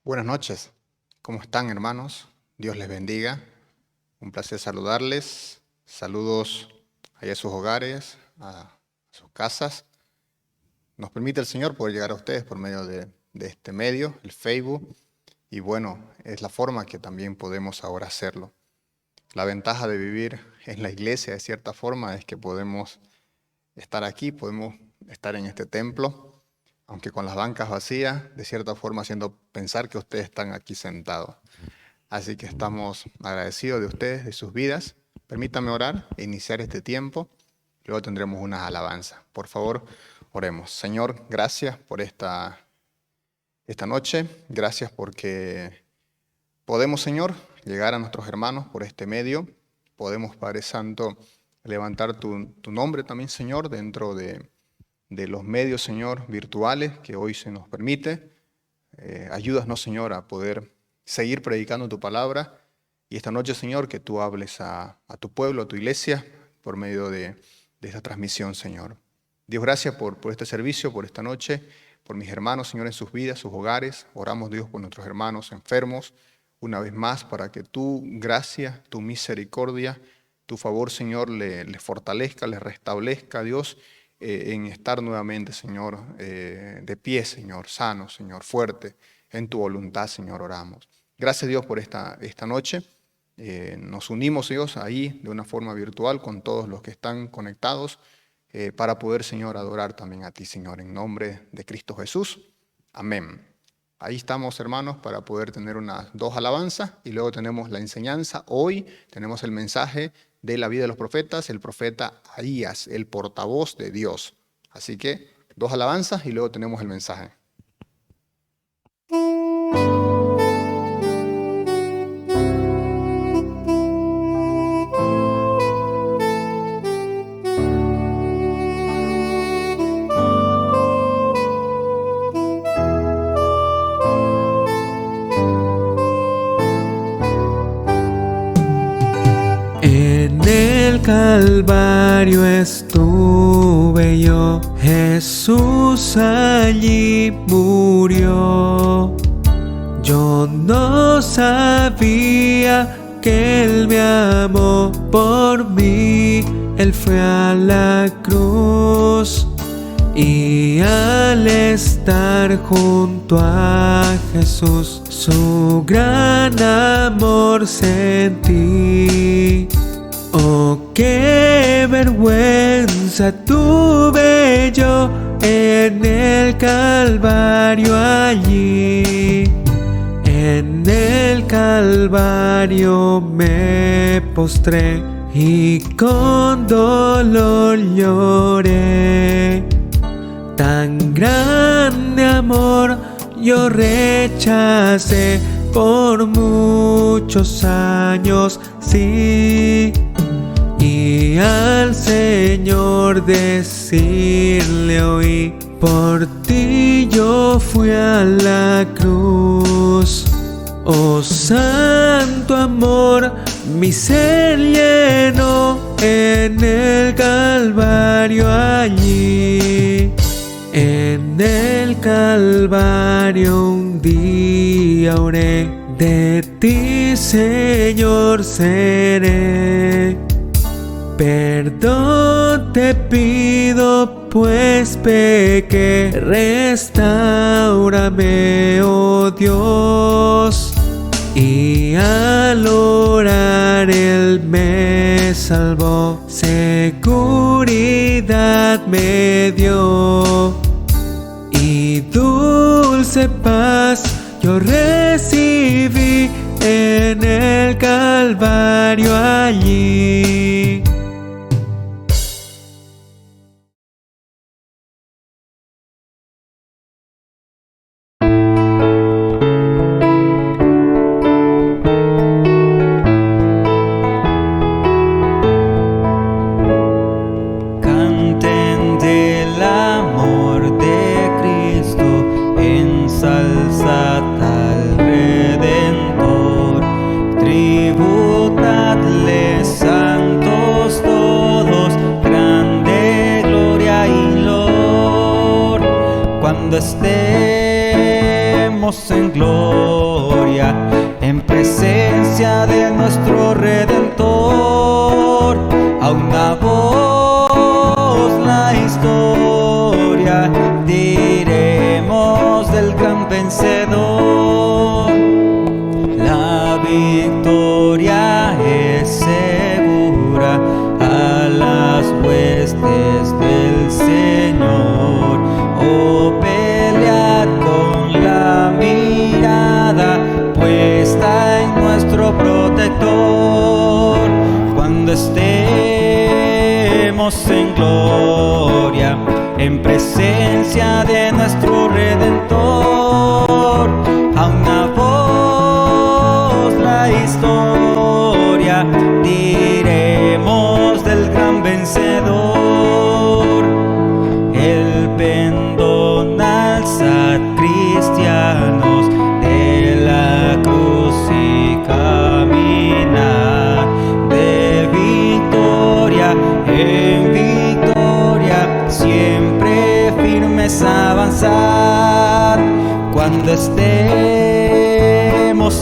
Buenas noches, ¿cómo están, hermanos? Dios les bendiga. Un placer saludarles. Saludos allá a sus hogares, a sus casas. Nos permite el Señor poder llegar a ustedes por medio de este medio, el Facebook. Y bueno, es la forma que también podemos ahora hacerlo. La ventaja de vivir en la iglesia, de cierta forma, es que podemos estar aquí, podemos estar en este templo, aunque con las bancas vacías, de cierta forma haciendo pensar que ustedes están aquí sentados. Así que estamos agradecidos de ustedes, de sus vidas. Permítanme orar e iniciar este tiempo. Luego tendremos unas alabanzas. Por favor, oremos. Señor, gracias por esta noche. Gracias porque podemos, Señor, llegar a nuestros hermanos por este medio. Podemos, Padre Santo, levantar tu nombre también, Señor, dentro de los medios, Señor, virtuales que hoy se nos permite. Ayúdanos, Señor, a poder seguir predicando tu palabra. Y esta noche, Señor, que tú hables a tu pueblo, a tu iglesia, por medio de esta transmisión, Señor. Dios, gracias por este servicio, por esta noche, por mis hermanos, Señor, en sus vidas, sus hogares. Oramos, Dios, por nuestros hermanos enfermos, una vez más, para que tu gracia, tu misericordia, tu favor, Señor, les fortalezca, les restablezca, Dios, en estar nuevamente, Señor, de pie, Señor, sano, Señor, fuerte, en tu voluntad, Señor, oramos. Gracias, Dios, por esta noche. Nos unimos, Dios, ahí de una forma virtual con todos los que están conectados para poder, Señor, adorar también a ti, Señor, en nombre de Cristo Jesús. Amén. Ahí estamos, hermanos, para poder tener unas 2 alabanzas y luego tenemos la enseñanza. Hoy tenemos el mensaje de la vida de los profetas, el profeta Ahías, el portavoz de Dios. Así que 2 alabanzas y luego tenemos el mensaje. Calvario estuve yo, Jesús allí murió. Yo no sabía que Él me amó por mí, Él fue a la cruz. Y al estar junto a Jesús, su gran amor sentí. Oh, qué vergüenza tuve yo en el Calvario allí. En el Calvario me postré y con dolor lloré. Tan grande amor yo rechacé por muchos años, sí. Y al Señor decirle oí, por ti yo fui a la cruz. Oh, santo amor, mi ser llenó en el Calvario allí. En el Calvario un día oré, de ti, Señor, seré. Perdón te pido, pues pequé, restáurame, oh Dios. Y al orar Él me salvó, seguridad me dio. Y dulce paz yo recibí en el Calvario allí. Cuando estemos estemos en gloria, en presencia de nuestro Redentor. A una voz la historia diremos del gran vencedor. La victoria es segura a las huestes del Señor. Oh, pelead con la mirada puesta en nuestro protector. Cuando estemos en gloria, en presencia de nuestro Redentor, a una voz la historia diremos del gran vencedor. El pendón alzad, cristianos, de la cruz y caminar de victoria en victoria, siempre firmes avanzar. Cuando estemos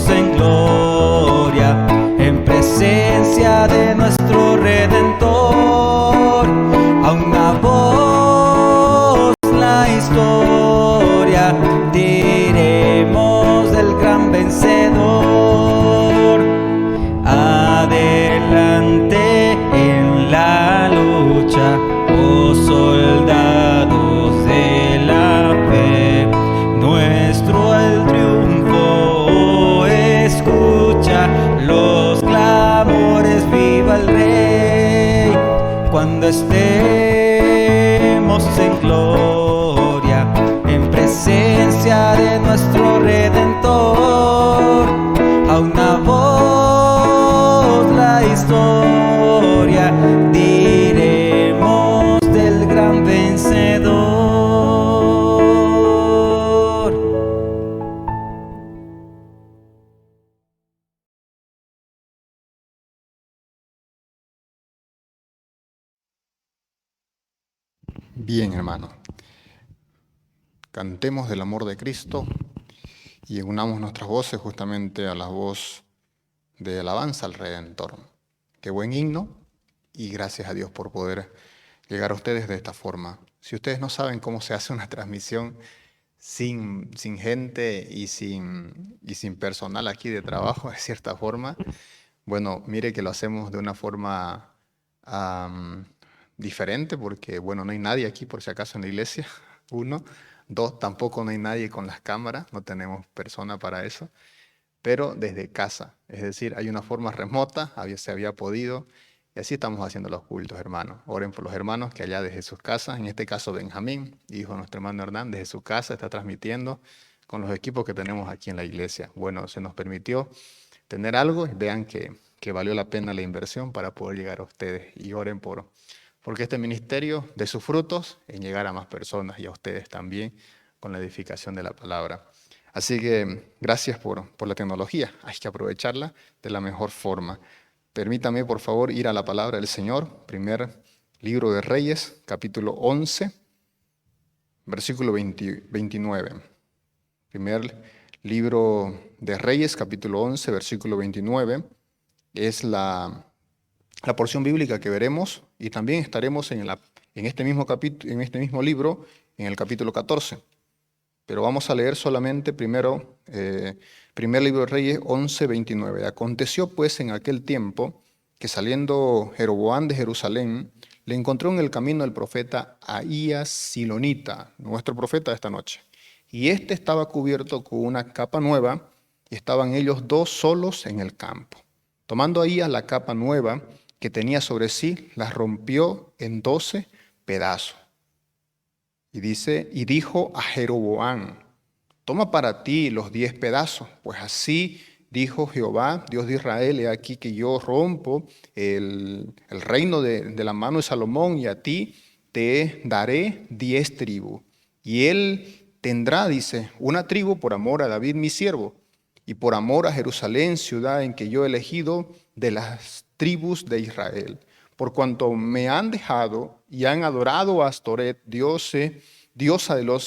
en gloria, en presencia de nuestro Redentor, a una voz la historia diremos del gran vencedor. Adelante en la lucha, oh soldados de la fe, nuestro el triunfo escucha, los clamores, viva el Rey. Cuando estemos en gloria, en presencia de nuestro Redentor, a una voz la historia diremos del gran vencedor. Bien, hermano. Cantemos del amor de Cristo y unamos nuestras voces justamente a la voz de alabanza al Redentor. Qué buen himno y gracias a Dios por poder llegar a ustedes de esta forma. Si ustedes no saben cómo se hace una transmisión sin gente y sin personal aquí de trabajo, de cierta forma, bueno, mire que lo hacemos de una forma diferente porque, bueno, no hay nadie aquí por si acaso en la iglesia, uno. Dos, tampoco no hay nadie con las cámaras, no tenemos persona para eso, pero desde casa, es decir, hay una forma remota, se había podido, y así estamos haciendo los cultos, hermanos. Oren por los hermanos que allá desde sus casas, en este caso Benjamín, hijo de nuestro hermano Hernán, desde su casa está transmitiendo con los equipos que tenemos aquí en la iglesia. Bueno, se nos permitió tener algo y vean que valió la pena la inversión para poder llegar a ustedes, y oren porque este ministerio dé sus frutos en llegar a más personas y a ustedes también con la edificación de la palabra. Así que gracias por la tecnología, hay que aprovecharla de la mejor forma. Permítame, por favor, ir a la palabra del Señor, primer libro de Reyes, capítulo 11, versículo 29. Primer libro de Reyes, capítulo 11, versículo 29, es la porción bíblica que veremos, y también estaremos en este mismo libro, en el capítulo 14. Pero vamos a leer solamente primero, primer libro de Reyes 11, 29. Aconteció pues en aquel tiempo que saliendo Jeroboam de Jerusalén, le encontró en el camino el profeta Ahías Silonita, nuestro profeta de esta noche. Y éste estaba cubierto con una capa nueva, y estaban ellos dos solos en el campo. Tomando Ahías la capa nueva que tenía sobre sí, la rompió en 12 pedazos. Y dijo a Jeroboam: toma para ti los 10 pedazos, pues así dijo Jehová, Dios de Israel: he aquí que yo rompo el reino de la mano de Salomón, y a ti te daré 10 tribus. Y él tendrá, dice, una tribu por amor a David mi siervo, y por amor a Jerusalén, ciudad en que yo he elegido de las tribus de Israel. Por cuanto me han dejado y han adorado a Astoret, diosa de los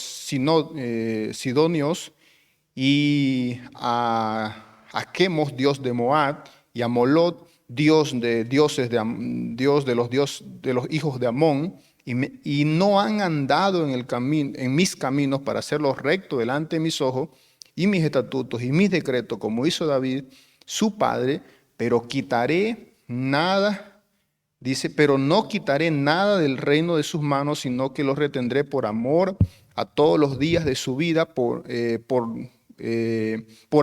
sidonios, y a Quemos, dios de Moab, y a Molot, Dios de los hijos de Amón, y no han andado en mis caminos para hacerlos rectos delante de mis ojos, y mis estatutos y mis decretos, como hizo David, su padre, pero quitaré nada, dice, pero no quitaré nada del reino de sus manos, sino que los retendré por amor a todos los días de su vida, por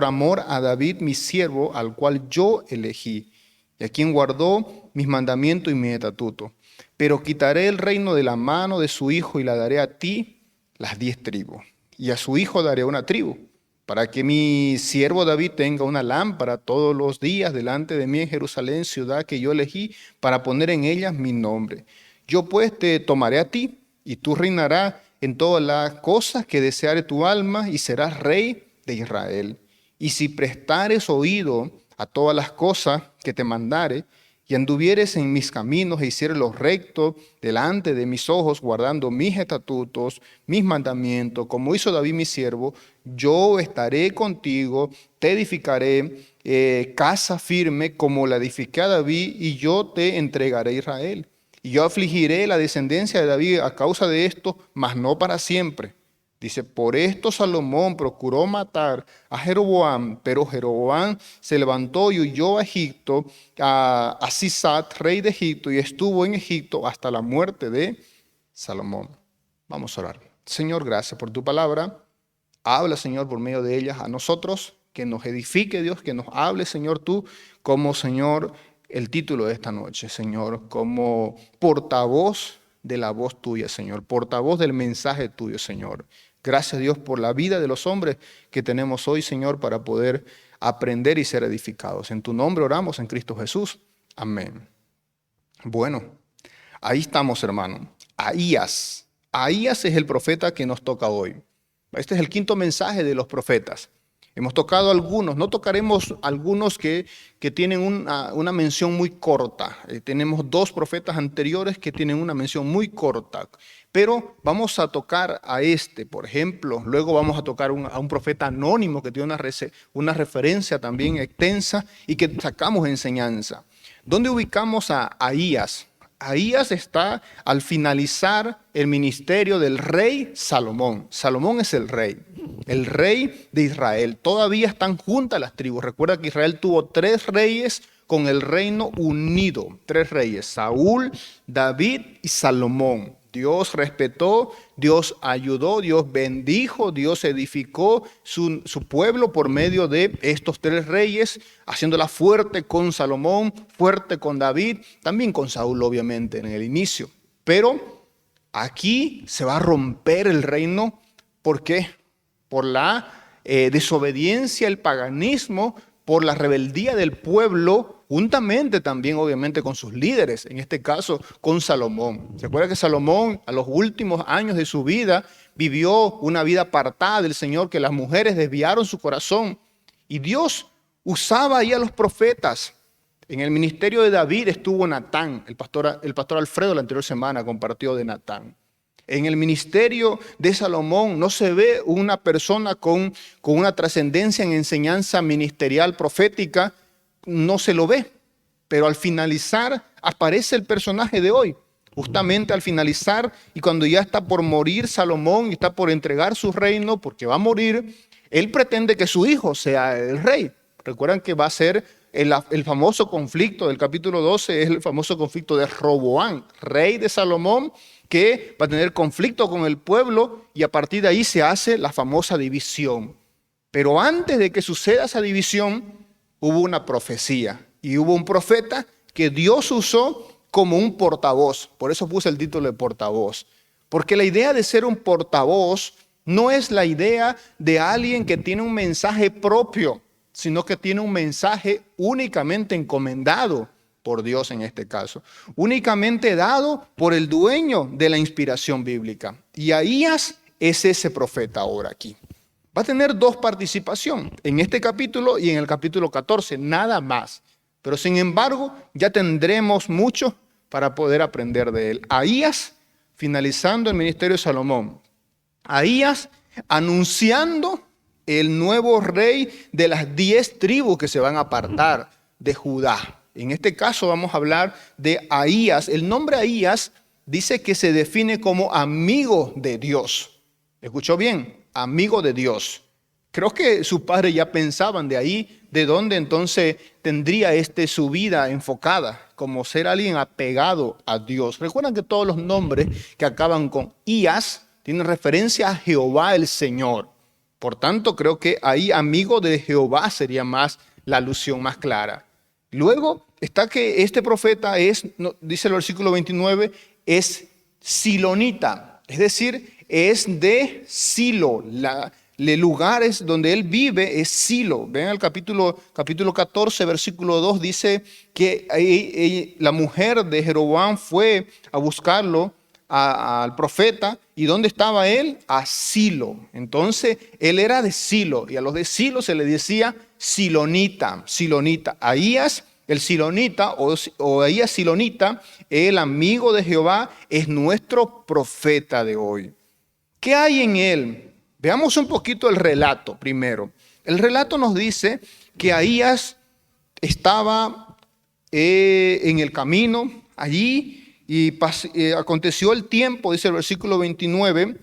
amor a David, mi siervo, al cual yo elegí, y a quien guardó mis mandamientos y mis estatutos. Pero quitaré el reino de la mano de su hijo y la daré a ti las 10 tribus, y a su hijo daré una tribu, para que mi siervo David tenga una lámpara todos los días delante de mí en Jerusalén, ciudad que yo elegí, para poner en ella mi nombre. Yo pues te tomaré a ti, y tú reinarás en todas las cosas que deseare tu alma, y serás rey de Israel. Y si prestares oído a todas las cosas que te mandare, y anduvieres en mis caminos e hicieres lo recto delante de mis ojos, guardando mis estatutos, mis mandamientos, como hizo David mi siervo, yo estaré contigo, te edificaré casa firme como la edifiqué a David, y yo te entregaré a Israel. Y yo afligiré la descendencia de David a causa de esto, mas no para siempre. Dice, por esto Salomón procuró matar a Jeroboam, pero Jeroboam se levantó y huyó a Egipto, a Sisat, rey de Egipto, y estuvo en Egipto hasta la muerte de Salomón. Vamos a orar. Señor, gracias por tu palabra. Habla, Señor, por medio de ellas a nosotros, que nos edifique, Dios, que nos hable, Señor, tú, como, Señor, el título de esta noche, Señor, como portavoz de la voz tuya, Señor, portavoz del mensaje tuyo, Señor. Gracias, Dios, por la vida de los hombres que tenemos hoy, Señor, para poder aprender y ser edificados. En tu nombre oramos, en Cristo Jesús. Amén. Bueno, ahí estamos, hermano. Ahías. Ahías es el profeta que nos toca hoy. Este es el quinto mensaje de los profetas. Hemos tocado algunos, no tocaremos algunos que tienen una mención muy corta. Tenemos 2 profetas anteriores que tienen una mención muy corta, pero vamos a tocar a este, por ejemplo. Luego vamos a tocar a un profeta anónimo que tiene una referencia también extensa y que sacamos enseñanza. ¿Dónde ubicamos a Ahías? Ahías está al finalizar el ministerio del rey Salomón. Salomón es el rey de Israel. Todavía están juntas las tribus. Recuerda que Israel tuvo 3 reyes con el reino unido. 3 reyes, Saúl, David y Salomón. Dios respetó, Dios ayudó, Dios bendijo, Dios edificó su pueblo por medio de estos 3 reyes, haciéndola fuerte con Salomón, fuerte con David, también con Saúl obviamente en el inicio. Pero aquí se va a romper el reino. ¿Por qué? Por la desobediencia, el paganismo, por la rebeldía del pueblo, juntamente también obviamente con sus líderes, en este caso con Salomón. ¿Se acuerda que Salomón a los últimos años de su vida vivió una vida apartada del Señor, que las mujeres desviaron su corazón? Y Dios usaba ahí a los profetas. En el ministerio de David estuvo Natán, el pastor Alfredo la anterior semana compartió de Natán. En el ministerio de Salomón no se ve una persona con una trascendencia en enseñanza ministerial profética, no se lo ve. Pero al finalizar aparece el personaje de hoy, justamente al finalizar, y cuando ya está por morir Salomón y está por entregar su reino, porque va a morir, él pretende que su hijo sea el rey. Recuerdan que va a ser el famoso conflicto del capítulo 12, es el famoso conflicto de Roboam, rey de Salomón, que va a tener conflicto con el pueblo, y a partir de ahí se hace la famosa división. Pero antes de que suceda esa división, hubo una profecía y hubo un profeta que Dios usó como un portavoz. Por eso puse el título de portavoz. Porque la idea de ser un portavoz no es la idea de alguien que tiene un mensaje propio, sino que tiene un mensaje únicamente encomendado por Dios en este caso, únicamente dado por el dueño de la inspiración bíblica. Y Ahías es ese profeta ahora aquí. Va a tener 2 participaciones, en este capítulo y en el capítulo 14, nada más. Pero sin embargo, ya tendremos mucho para poder aprender de él. Ahías, finalizando el ministerio de Salomón. Ahías, anunciando el nuevo rey de las 10 tribus que se van a apartar de Judá. En este caso vamos a hablar de Ahías. El nombre Ahías dice que se define como amigo de Dios. ¿Escuchó bien? Amigo de Dios. Creo que sus padres ya pensaban de ahí, de dónde entonces tendría su vida enfocada, como ser alguien apegado a Dios. Recuerdan que todos los nombres que acaban con Ías tienen referencia a Jehová el Señor. Por tanto, creo que ahí amigo de Jehová sería más la alusión más clara. Luego está que este profeta es, dice el versículo 29, es silonita, es decir, es de Silo. El lugar donde él vive es Silo. Vean el capítulo 14, versículo 2, dice que la mujer de Jeroboam fue a buscarlo al profeta. ¿Y dónde estaba él? A Silo. Entonces, él era de Silo. Y a los de Silo se le decía silonita. Ahías, el silonita, o Ahías silonita, el amigo de Jehová, es nuestro profeta de hoy. ¿Qué hay en él? Veamos un poquito el relato primero. El relato nos dice que Ahías estaba en el camino allí y aconteció el tiempo, dice el versículo 29,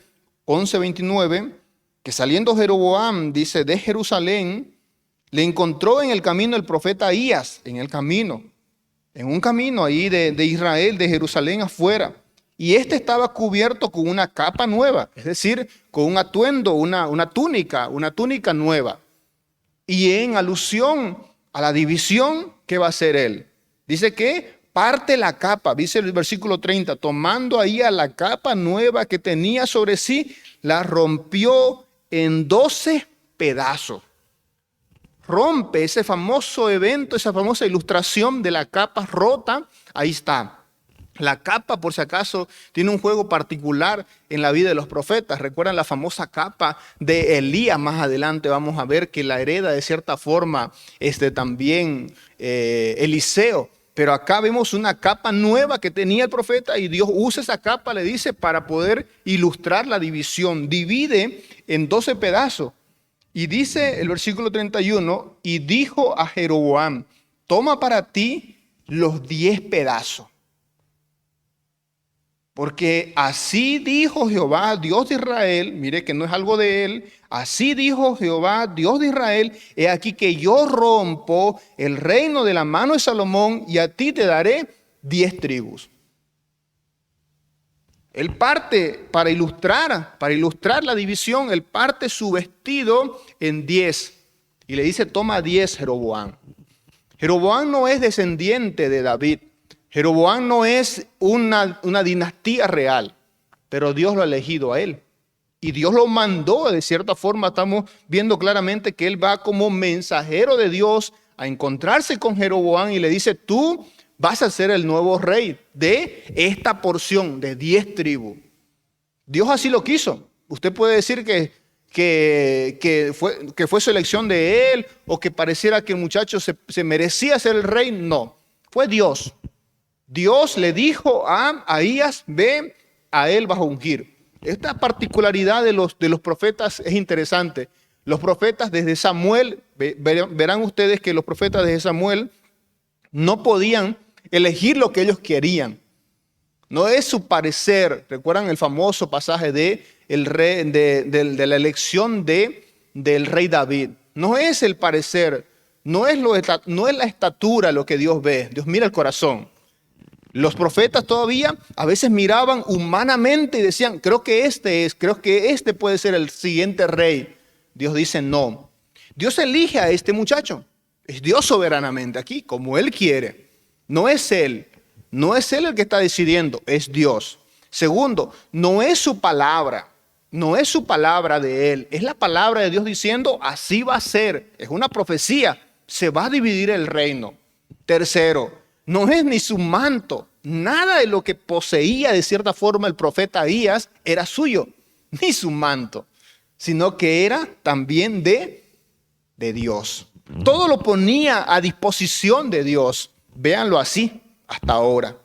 11:29, que saliendo Jeroboam, dice, de Jerusalén, le encontró en el camino el profeta Ahías, en un camino ahí de Israel, de Jerusalén afuera. Y estaba cubierto con una capa nueva, es decir, con un atuendo, una túnica nueva. Y en alusión a la división, ¿qué va a hacer él? Dice que parte la capa, dice el versículo 30, tomando ahí a la capa nueva que tenía sobre sí, la rompió en 12 pedazos. Rompe ese famoso evento, esa famosa ilustración de la capa rota, ahí está. La capa, por si acaso, tiene un juego particular en la vida de los profetas. Recuerdan la famosa capa de Elías. Más adelante vamos a ver que la hereda de cierta forma también Eliseo. Pero acá vemos una capa nueva que tenía el profeta y Dios usa esa capa, le dice, para poder ilustrar la división. Divide en 12 pedazos. Y dice el versículo 31, y dijo a Jeroboam, toma para ti los 10 pedazos. Porque así dijo Jehová, Dios de Israel, mire que no es algo de él, así dijo Jehová, Dios de Israel, he aquí que yo rompo el reino de la mano de Salomón y a ti te daré 10 tribus. Él parte para ilustrar la división, él parte su vestido en 10 y le dice, toma 10 Jeroboam. Jeroboam no es descendiente de David. Jeroboam no es una dinastía real, pero Dios lo ha elegido a él. Y Dios lo mandó, de cierta forma estamos viendo claramente que él va como mensajero de Dios a encontrarse con Jeroboam y le dice, tú vas a ser el nuevo rey de esta porción de 10 tribus. Dios así lo quiso. Usted puede decir que fue su elección de él o que pareciera que el muchacho se merecía ser el rey. No, fue Dios. Dios le dijo a Ahías, ve, a él vas a ungir. Esta particularidad de los profetas es interesante. Los profetas desde Samuel, verán ustedes que los profetas desde Samuel no podían elegir lo que ellos querían. No es su parecer. ¿Recuerdan el famoso pasaje de la elección del rey David? No es el parecer, no es la estatura lo que Dios ve. Dios mira el corazón. Los profetas todavía a veces miraban humanamente y decían, creo que este puede ser el siguiente rey. Dios dice no. Dios elige a este muchacho. Es Dios soberanamente aquí, como Él quiere. No es Él el que está decidiendo, es Dios. Segundo, no es su palabra de Él. Es la palabra de Dios diciendo, así va a ser. Es una profecía, se va a dividir el reino. Tercero, no es ni su manto. Nada de lo que poseía de cierta forma el profeta Ahías era suyo, ni su manto, sino que era también de Dios. Todo lo ponía a disposición de Dios. Véanlo así hasta ahora.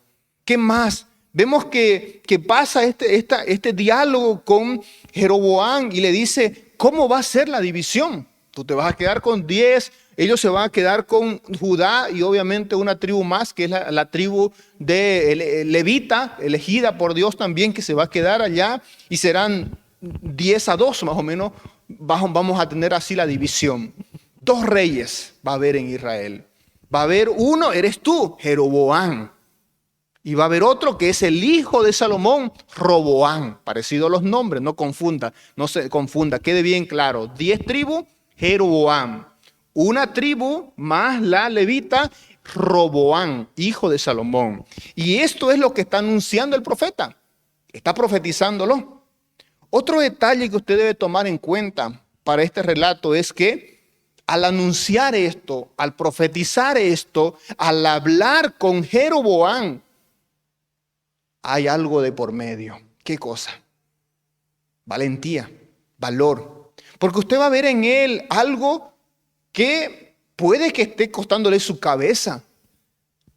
¿Qué más? Vemos que pasa este diálogo con Jeroboam y le dice, ¿cómo va a ser la división? Tú te vas a quedar con 10, ellos se van a quedar con Judá y obviamente una tribu más, que es la tribu de Levita, elegida por Dios también, que se va a quedar allá, y serán 10-2 más o menos. Vamos a tener así la división. 2 reyes va a haber en Israel. Va a haber uno, eres tú, Jeroboam. Y va a haber otro que es el hijo de Salomón, Roboam. Parecido a los nombres, no se confunda, quede bien claro. 10 tribus, Jeroboam. Una tribu más la levita, Roboam, hijo de Salomón. Y esto es lo que está anunciando el profeta. Está profetizándolo. Otro detalle que usted debe tomar en cuenta para este relato es que al anunciar esto, al profetizar esto, al hablar con Jeroboam, hay algo de por medio. ¿Qué cosa? Valentía, valor. Porque usted va a ver en él algo que puede que esté costándole su cabeza.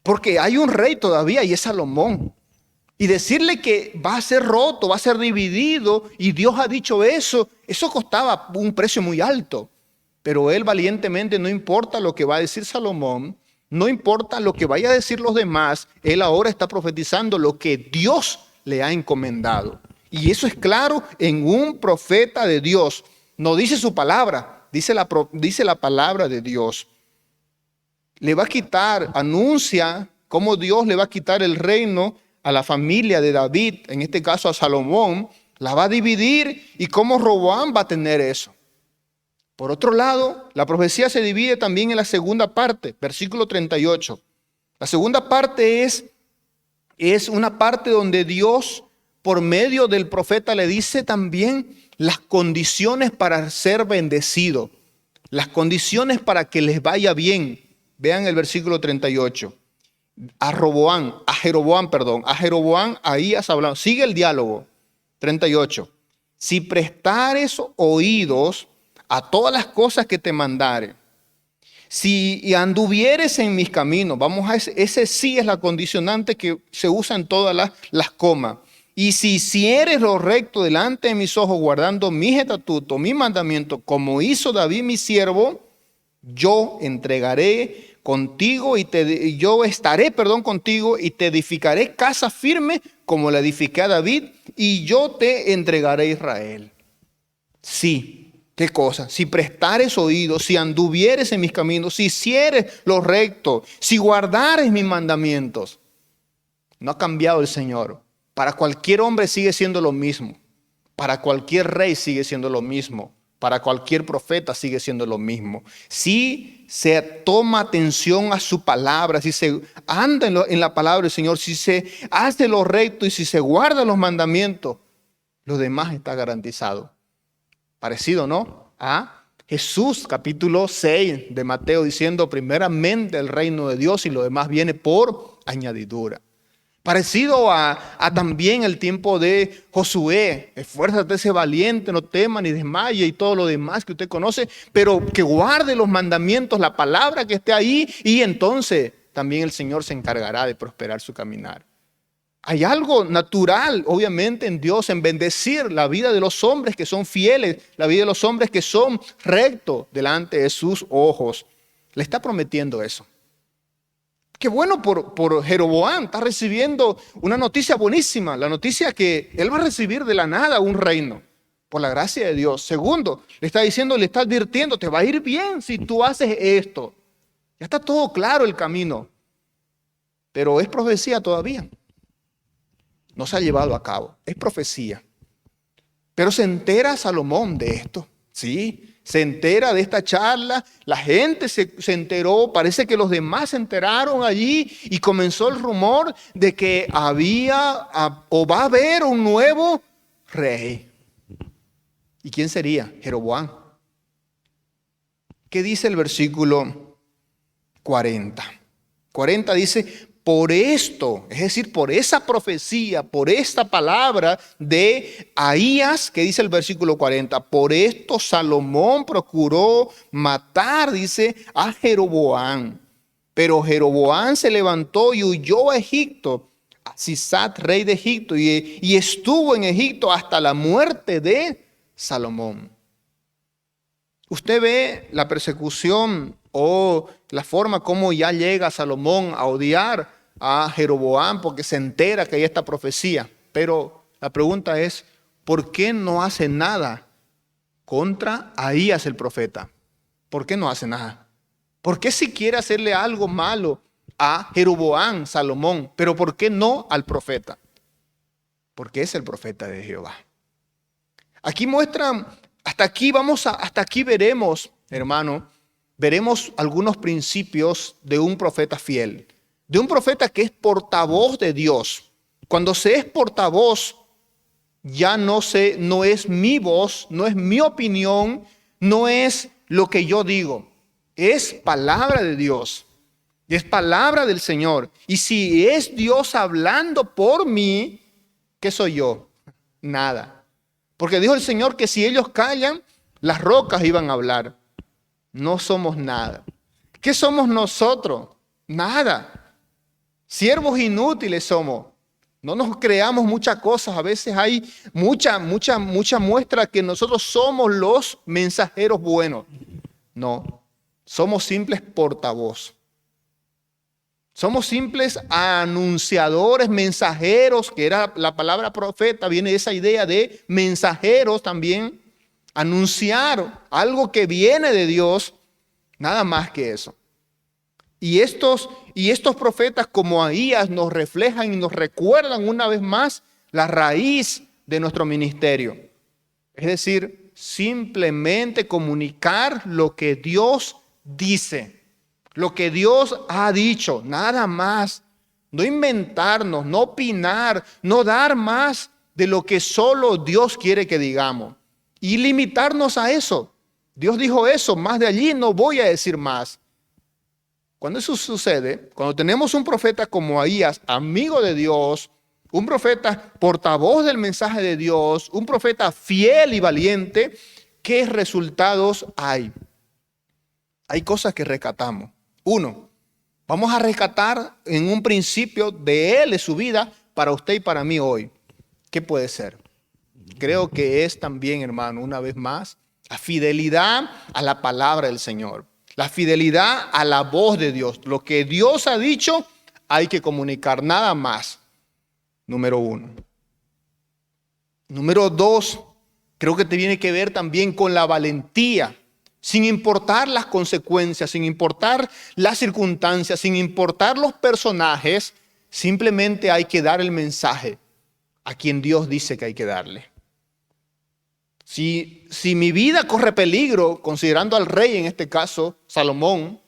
Porque hay un rey todavía y es Salomón. Y decirle que va a ser roto, va a ser dividido, y Dios ha dicho eso costaba un precio muy alto. Pero él valientemente, no importa lo que va a decir Salomón, no importa lo que vaya a decir los demás, él ahora está profetizando lo que Dios le ha encomendado. Y eso es claro en un profeta de Dios. No dice su palabra, dice la palabra de Dios. Le va a quitar, anuncia cómo Dios le va a quitar el reino a la familia de David, en este caso a Salomón, la va a dividir, y cómo Roboam va a tener eso. Por otro lado, la profecía se divide también en la segunda parte, versículo 38. La segunda parte es una parte donde Dios, por medio del profeta, le dice también las condiciones para ser bendecido, las condiciones para que les vaya bien. Vean el versículo 38. A Jeroboam, ahí has hablado. Sigue el diálogo. 38. Si prestares oídos a todas las cosas que te mandare, si anduvieres en mis caminos, ese sí es la condicionante que se usa en todas las comas. Y si hicieres lo recto delante de mis ojos, guardando mis estatutos, mis mandamientos, como hizo David mi siervo, yo entregaré contigo yo estaré contigo y te edificaré casa firme como la edifiqué a David, y yo te entregaré a Israel. Sí. ¿Qué cosa? Si prestares oídos, si anduvieres en mis caminos, si hicieres lo recto, si guardares mis mandamientos. No ha cambiado el Señor. Para cualquier hombre sigue siendo lo mismo. Para cualquier rey sigue siendo lo mismo. Para cualquier profeta sigue siendo lo mismo. Si se toma atención a su palabra, si se anda en la palabra del Señor, si se hace lo recto y si se guarda los mandamientos, lo demás está garantizado. Parecido, ¿no? A Jesús, capítulo 6 de Mateo, diciendo primeramente el reino de Dios y lo demás viene por añadidura. Parecido a también el tiempo de Josué. Esfuérzate, sé valiente, no temas ni desmaye y todo lo demás que usted conoce, pero que guarde los mandamientos, la palabra que esté ahí, y entonces también el Señor se encargará de prosperar su caminar. Hay algo natural, obviamente, en Dios, en bendecir la vida de los hombres que son fieles, la vida de los hombres que son rectos delante de sus ojos. Le está prometiendo eso. Qué bueno por Jeroboam, está recibiendo una noticia buenísima, la noticia que él va a recibir de la nada un reino, por la gracia de Dios. Segundo, le está diciendo, le está advirtiendo, te va a ir bien si tú haces esto. Ya está todo claro el camino, pero es profecía todavía. No se ha llevado a cabo, es profecía. Pero se entera Salomón de esto, ¿sí? Se entera de esta charla, la gente se enteró, parece que los demás se enteraron allí y comenzó el rumor de que había o va a haber un nuevo rey. ¿Y quién sería? Jeroboam. ¿Qué dice el versículo 40? 40 dice, por esto, es decir, por esa profecía, por esta palabra de Ahías, que dice el versículo 40, por esto Salomón procuró matar, dice, a Jeroboam. Pero Jeroboam se levantó y huyó a Egipto, a Sisat, rey de Egipto, y estuvo en Egipto hasta la muerte de Salomón. Usted ve la persecución o la forma como ya llega Salomón a odiar a Jeroboam porque se entera que hay esta profecía. Pero la pregunta es, ¿por qué no hace nada contra Ahías el profeta? ¿Por qué no hace nada? ¿Por qué si quiere hacerle algo malo a Jeroboam, Salomón, pero por qué no al profeta? Porque es el profeta de Jehová. Aquí muestran, hasta aquí veremos, hermano, veremos algunos principios de un profeta fiel, de un profeta que es portavoz de Dios. Cuando se es portavoz, ya no es mi voz, no es mi opinión, no es lo que yo digo, es palabra de Dios, es palabra del Señor. Y si es Dios hablando por mí, ¿qué soy yo? Nada. Porque dijo el Señor que si ellos callan, las rocas iban a hablar. No somos nada. ¿Qué somos nosotros? Nada. Siervos inútiles somos. No nos creamos muchas cosas. A veces hay mucha muestra que nosotros somos los mensajeros buenos. No, somos simples portavoz. Somos simples anunciadores, mensajeros, que era la palabra profeta, viene esa idea de mensajeros también. Anunciar algo que viene de Dios, nada más que eso. Y estos profetas como Ahías nos reflejan y nos recuerdan una vez más la raíz de nuestro ministerio. Es decir, simplemente comunicar lo que Dios dice. Lo que Dios ha dicho, nada más. No inventarnos, no opinar, no dar más de lo que solo Dios quiere que digamos. Y limitarnos a eso. Dios dijo eso, más de allí no voy a decir más. Cuando eso sucede, cuando tenemos un profeta como Ahías, amigo de Dios, un profeta portavoz del mensaje de Dios, un profeta fiel y valiente, ¿qué resultados hay? Hay cosas que rescatamos. Uno, vamos a rescatar en un principio de él, de su vida, para usted y para mí hoy. ¿Qué puede ser? Creo que es también, hermano, una vez más, la fidelidad a la palabra del Señor. La fidelidad a la voz de Dios. Lo que Dios ha dicho, hay que comunicar, nada más. Número uno. Número dos, creo que tiene que ver también con la valentía. Sin importar las consecuencias, sin importar las circunstancias, sin importar los personajes, simplemente hay que dar el mensaje a quien Dios dice que hay que darle. Si mi vida corre peligro, considerando al rey, en este caso, Salomón,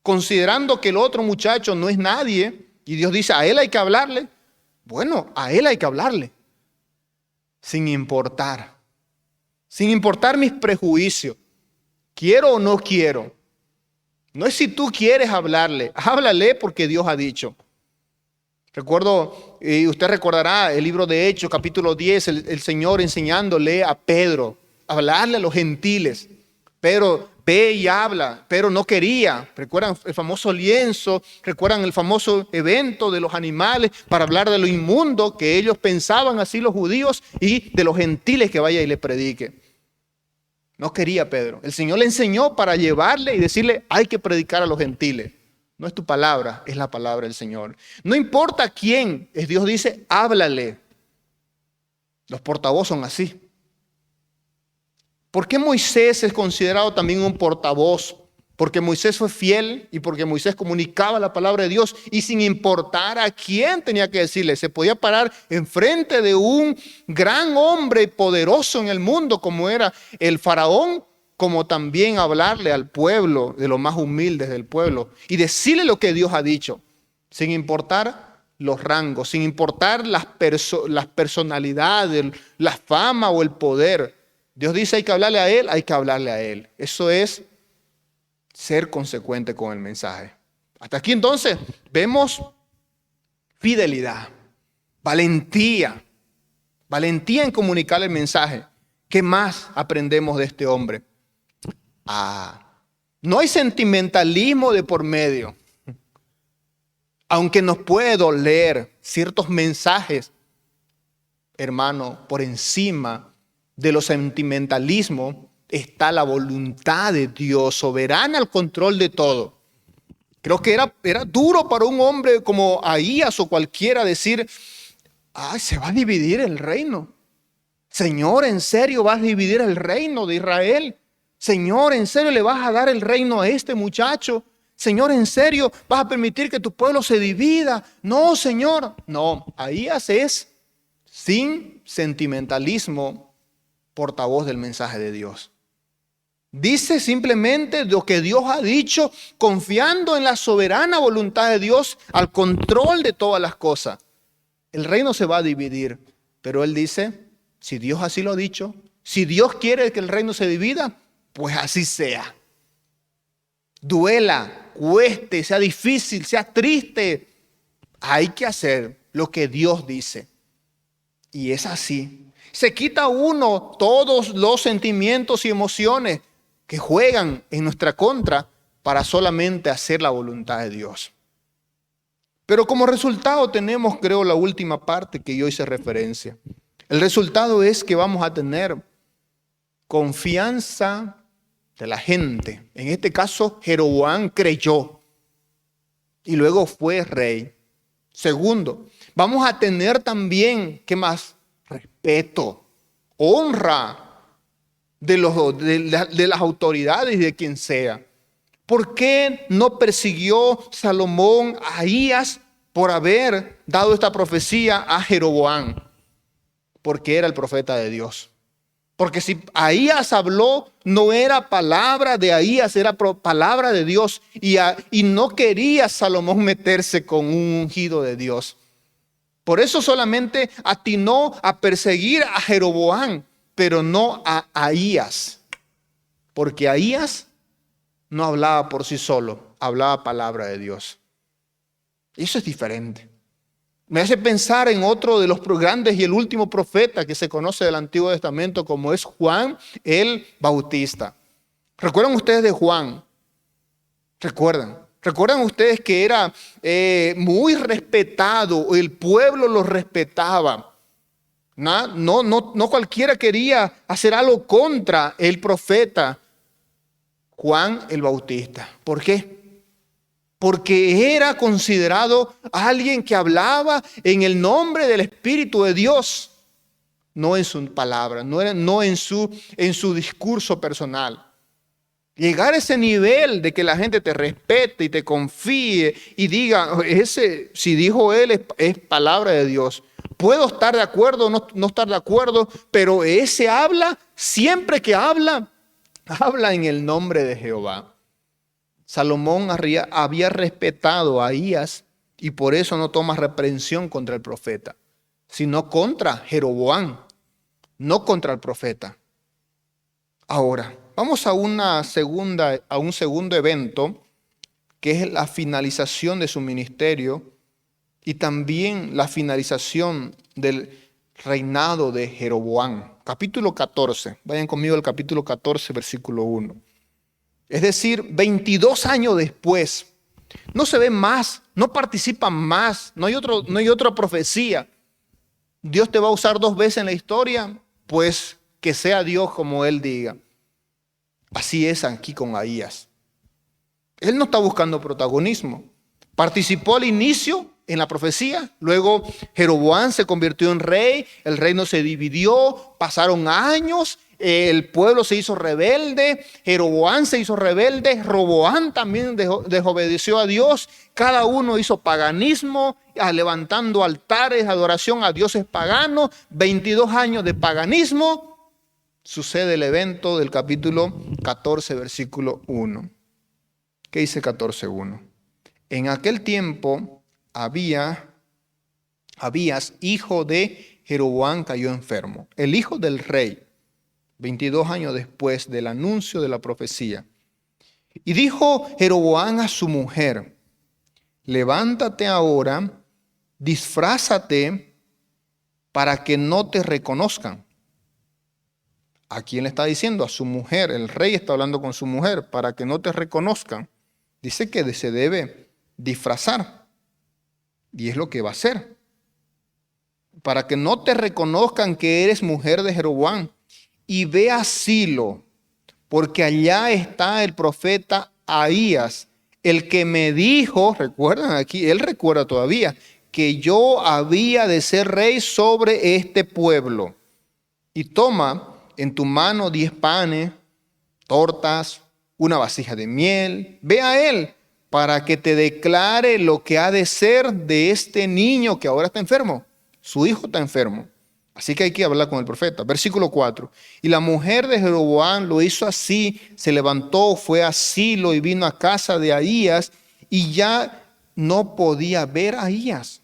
considerando que el otro muchacho no es nadie, y Dios dice, a él hay que hablarle, bueno, a él hay que hablarle, sin importar mis prejuicios. ¿Quiero o no quiero? No es si tú quieres hablarle, háblale porque Dios ha dicho. Recuerdo, y usted recordará el libro de Hechos, capítulo 10, el Señor enseñándole a Pedro, a hablarle a los gentiles. Pedro ve y habla, pero no quería. Recuerdan el famoso lienzo, recuerdan el famoso evento de los animales para hablar de lo inmundo que ellos pensaban así los judíos y de los gentiles que vaya y le predique. No quería Pedro. El Señor le enseñó para llevarle y decirle, hay que predicar a los gentiles. No es tu palabra, es la palabra del Señor. No importa quién, Dios dice, háblale. Los portavoces son así. ¿Por qué Moisés es considerado también un portavoz? Porque Moisés fue fiel y porque Moisés comunicaba la palabra de Dios y sin importar a quién tenía que decirle, se podía parar enfrente de un gran hombre poderoso en el mundo como era el faraón, como también hablarle al pueblo, de los más humildes del pueblo, y decirle lo que Dios ha dicho, sin importar los rangos, sin importar las personalidades, la fama o el poder. Dios dice hay que hablarle a él, hay que hablarle a él. Eso es ser consecuente con el mensaje. Hasta aquí entonces vemos fidelidad, valentía en comunicar el mensaje. ¿Qué más aprendemos de este hombre? No hay sentimentalismo de por medio. Aunque nos puede doler ciertos mensajes, hermano, por encima de los sentimentalismos, está la voluntad de Dios, soberana al control de todo. Creo que era duro para un hombre como Ahías o cualquiera decir, ay, se va a dividir el reino. Señor, ¿en serio vas a dividir el reino de Israel? Señor, ¿en serio le vas a dar el reino a este muchacho? Señor, ¿en serio vas a permitir que tu pueblo se divida? No, Señor. No, Ahías es sin sentimentalismo portavoz del mensaje de Dios. Dice simplemente lo que Dios ha dicho, confiando en la soberana voluntad de Dios al control de todas las cosas. El reino se va a dividir, pero él dice, si Dios así lo ha dicho, si Dios quiere que el reino se divida, pues así sea. Duela, cueste, sea difícil, sea triste, hay que hacer lo que Dios dice. Y es así. Se quita uno todos los sentimientos y emociones que juegan en nuestra contra para solamente hacer la voluntad de Dios. Pero como resultado tenemos, creo, la última parte que yo hice referencia. El resultado es que vamos a tener confianza de la gente. En este caso, Jeroboam creyó y luego fue rey. Segundo, vamos a tener también, ¿qué más? Respeto, honra de las autoridades y de quien sea. ¿Por qué no persiguió Salomón a Ahías por haber dado esta profecía a Jeroboam? Porque era el profeta de Dios. Porque si Ahías habló, no era palabra de Ahías, era palabra de Dios. Y no quería Salomón meterse con un ungido de Dios. Por eso solamente atinó a perseguir a Jeroboam, pero no a Ahías. Porque Ahías no hablaba por sí solo, hablaba palabra de Dios. Eso es diferente. Me hace pensar en otro de los grandes y el último profeta que se conoce del Antiguo Testamento, como es Juan el Bautista. ¿Recuerdan ustedes de Juan? ¿Recuerdan ustedes que era muy respetado? El pueblo lo respetaba. No cualquiera quería hacer algo contra el profeta Juan el Bautista. ¿Por qué? Porque era considerado alguien que hablaba en el nombre del Espíritu de Dios, no en su palabra, no en su discurso personal. Llegar a ese nivel de que la gente te respete y te confíe y diga, si dijo él es palabra de Dios. Puedo estar de acuerdo o no estar de acuerdo, pero ese habla, siempre que habla en el nombre de Jehová. Salomón había respetado a Ahías y por eso no toma reprensión contra el profeta, sino contra Jeroboam, no contra el profeta. Ahora, vamos a un segundo evento, que es la finalización de su ministerio y también la finalización del reinado de Jeroboam. Capítulo 14, vayan conmigo al capítulo 14, versículo 1. Es decir, 22 años después, no se ve más, no participan más, no hay otra profecía. Dios te va a usar 2 veces en la historia, pues que sea Dios como Él diga. Así es aquí con Ahías. Él no está buscando protagonismo. Participó al inicio en la profecía, luego Jeroboam se convirtió en rey, el reino se dividió, pasaron años, el pueblo se hizo rebelde, Jeroboam se hizo rebelde, Roboam también desobedeció a Dios, cada uno hizo paganismo, levantando altares, adoración a dioses paganos, 22 años de paganismo, sucede el evento del capítulo 14, versículo 1. ¿Qué dice 14:1? En aquel tiempo Abías, hijo de Jeroboam, cayó enfermo, el hijo del rey, 22 años después del anuncio de la profecía. Y dijo Jeroboam a su mujer, levántate ahora, disfrázate para que no te reconozcan. ¿A quién le está diciendo? A su mujer. El rey está hablando con su mujer, para que no te reconozcan. Dice que se debe disfrazar. Y es lo que va a hacer. Para que no te reconozcan que eres mujer de Jeroboam. Y ve a Silo. porque allá está el profeta Ahías, el que me dijo, recuerdan aquí, él recuerda todavía, que yo había de ser rey sobre este pueblo. Y toma en tu mano 10 panes, tortas, una vasija de miel. Ve a él para que te declare lo que ha de ser de este niño que ahora está enfermo. Su hijo está enfermo. Así que hay que hablar con el profeta. Versículo 4. Y la mujer de Jeroboam lo hizo así, se levantó, fue a Silo y vino a casa de Ahías, y ya no podía ver a Ahías,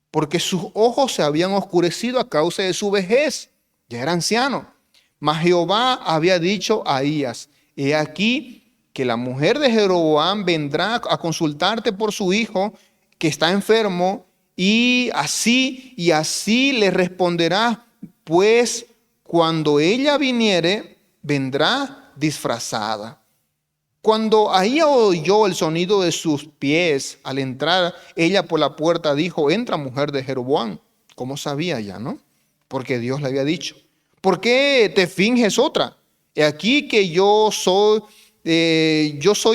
porque sus ojos se habían oscurecido a causa de su vejez. Ya era anciano. Mas Jehová había dicho a Ahías: he aquí que la mujer de Jeroboam vendrá a consultarte por su hijo que está enfermo, y así le responderá, pues cuando ella viniere, vendrá disfrazada. Cuando Ahías oyó el sonido de sus pies al entrar ella por la puerta, dijo: entra, mujer de Jeroboam. ¿Cómo sabía ya, no? Porque Dios le había dicho: ¿por qué te finges otra? He aquí que yo soy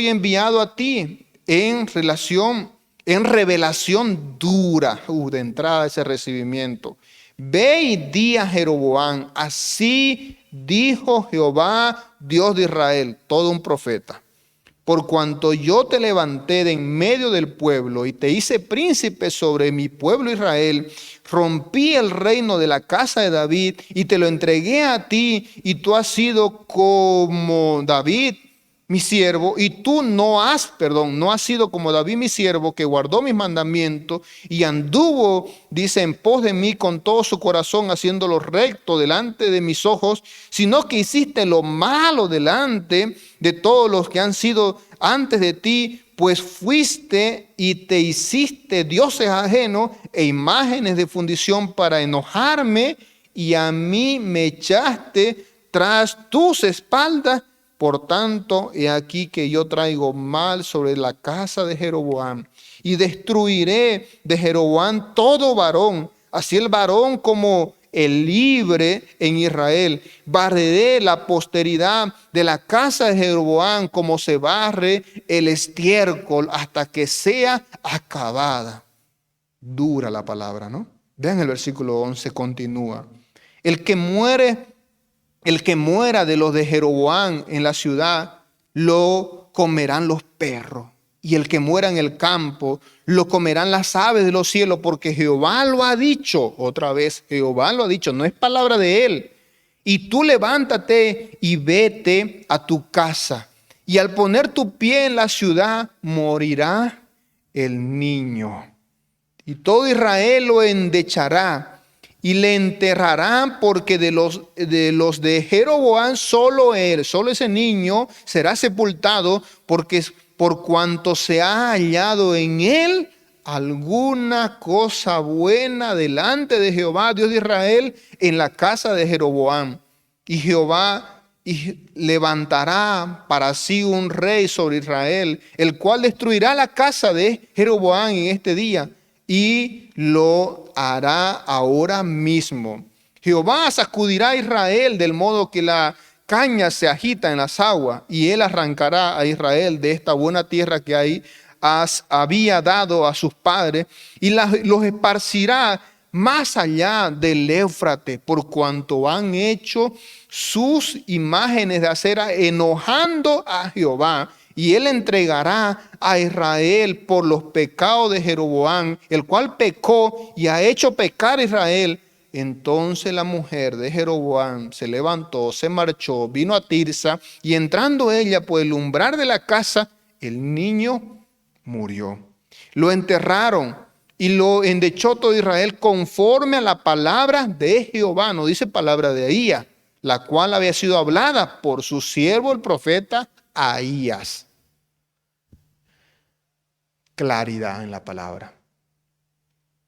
enviado a ti en revelación dura. De entrada ese recibimiento. Ve y di a Jeroboam: así dijo Jehová, Dios de Israel, todo un profeta. Por cuanto yo te levanté de en medio del pueblo y te hice príncipe sobre mi pueblo Israel, rompí el reino de la casa de David y te lo entregué a ti, y tú has sido como David, mi siervo, y tú no has sido como David, mi siervo, que guardó mis mandamientos y anduvo, dice, en pos de mí con todo su corazón, haciéndolo recto delante de mis ojos, sino que hiciste lo malo delante de todos los que han sido antes de ti, pues fuiste y te hiciste dioses ajenos e imágenes de fundición para enojarme, y a mí me echaste tras tus espaldas. Por tanto, he aquí que yo traigo mal sobre la casa de Jeroboam, y destruiré de Jeroboam todo varón, así el varón como el libre en Israel. Barreré la posteridad de la casa de Jeroboam como se barre el estiércol hasta que sea acabada. Dura la palabra, ¿no? Vean el versículo 11, continúa. El que muera de los de Jeroboam en la ciudad, lo comerán los perros. Y el que muera en el campo, lo comerán las aves de los cielos, porque Jehová lo ha dicho. Otra vez, Jehová lo ha dicho, no es palabra de él. Y tú levántate y vete a tu casa. Y al poner tu pie en la ciudad, morirá el niño. Y todo Israel lo endechará y le enterrarán, porque de los de Jeroboam solo ese niño será sepultado, porque por cuanto se ha hallado en él alguna cosa buena delante de Jehová, Dios de Israel, en la casa de Jeroboam. Y Jehová levantará para sí un rey sobre Israel, el cual destruirá la casa de Jeroboam en este día, y lo hará ahora mismo. Jehová sacudirá a Israel del modo que la caña se agita en las aguas, y él arrancará a Israel de esta buena tierra que había dado a sus padres, y los esparcirá más allá del Éufrates, por cuanto han hecho sus imágenes de acera, enojando a Jehová. Y él entregará a Israel por los pecados de Jeroboam, el cual pecó y ha hecho pecar a Israel. Entonces la mujer de Jeroboam se levantó, se marchó, vino a Tirsa, y entrando ella por el umbral de la casa, el niño murió. Lo enterraron y lo endechó todo Israel conforme a la palabra de Jehová. No dice palabra de Ahías, la cual había sido hablada por su siervo el profeta Ahías. Claridad en la palabra.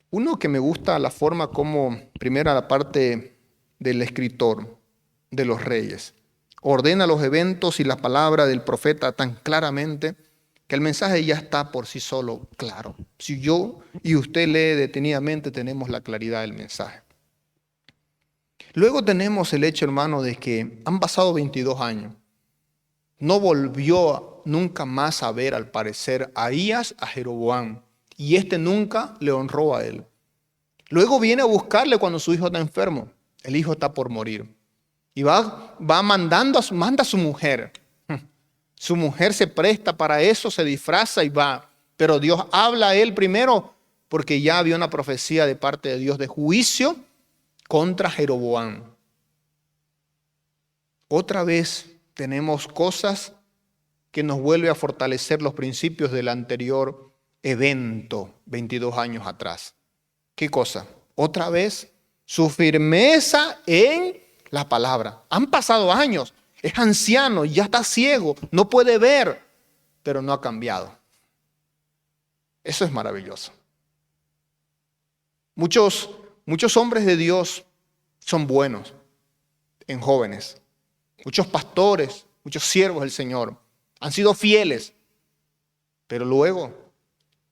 Uno que me gusta la forma como, primero la parte del escritor de los reyes, ordena los eventos y la palabra del profeta tan claramente que el mensaje ya está por sí solo claro. Si yo y usted lee detenidamente, tenemos la claridad del mensaje. Luego tenemos el hecho, hermano, de que han pasado 22 años no volvió nunca más a ver, al parecer, a Ahías, a Jeroboam, y este nunca le honró a él. Luego viene a buscarle cuando su hijo está enfermo. El hijo está por morir. Y manda a su mujer. Su mujer se presta para eso, se disfraza y va. Pero Dios habla a él primero porque ya había una profecía de parte de Dios de juicio contra Jeroboam. Otra vez tenemos cosas que nos vuelve a fortalecer los principios del anterior evento 22 años atrás. ¿Qué cosa? Otra vez, su firmeza en la palabra. Han pasado años, es anciano, ya está ciego, no puede ver, pero no ha cambiado. Eso es maravilloso. Muchos hombres de Dios son buenos en jóvenes. Muchos pastores, muchos siervos del Señor han sido fieles, pero luego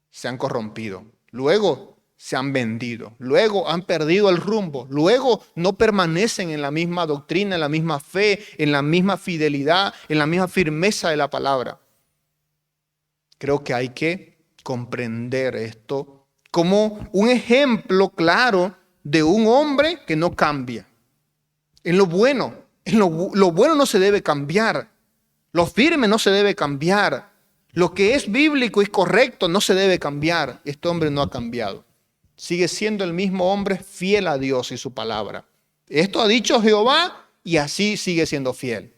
se han corrompido. Luego se han vendido, luego han perdido el rumbo, luego no permanecen en la misma doctrina, en la misma fe, en la misma fidelidad, en la misma firmeza de la palabra. Creo que hay que comprender esto como un ejemplo claro de un hombre que no cambia. En lo bueno no se debe cambiar, lo firme no se debe cambiar, lo que es bíblico y correcto no se debe cambiar. Este hombre no ha cambiado. Sigue siendo el mismo hombre fiel a Dios y su palabra. Esto ha dicho Jehová y así sigue siendo fiel.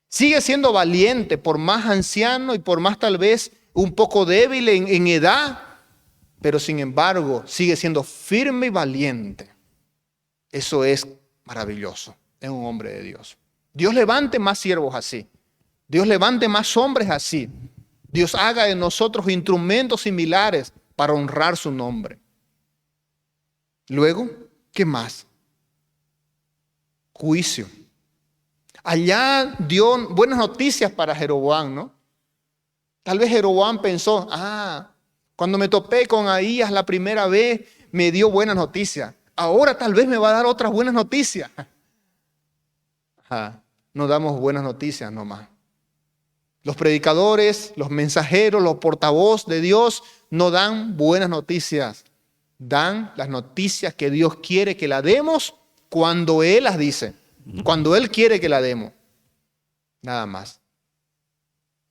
Sigue siendo valiente por más anciano y por más tal vez un poco débil en edad, pero sin embargo sigue siendo firme y valiente. Eso es maravilloso en un hombre de Dios. Dios levante más siervos así. Dios levante más hombres así. Dios haga de nosotros instrumentos similares para honrar su nombre. Luego, ¿qué más? Juicio. Allá dio buenas noticias para Jeroboam, ¿no? Tal vez Jeroboam pensó, cuando me topé con Ahías la primera vez, me dio buenas noticias. Ahora tal vez me va a dar otras buenas noticias. No damos buenas noticias nomás. Los predicadores, los mensajeros, los portavoces de Dios no dan buenas noticias. Dan las noticias que Dios quiere que la demos cuando Él las dice. Cuando Él quiere que la demos. Nada más.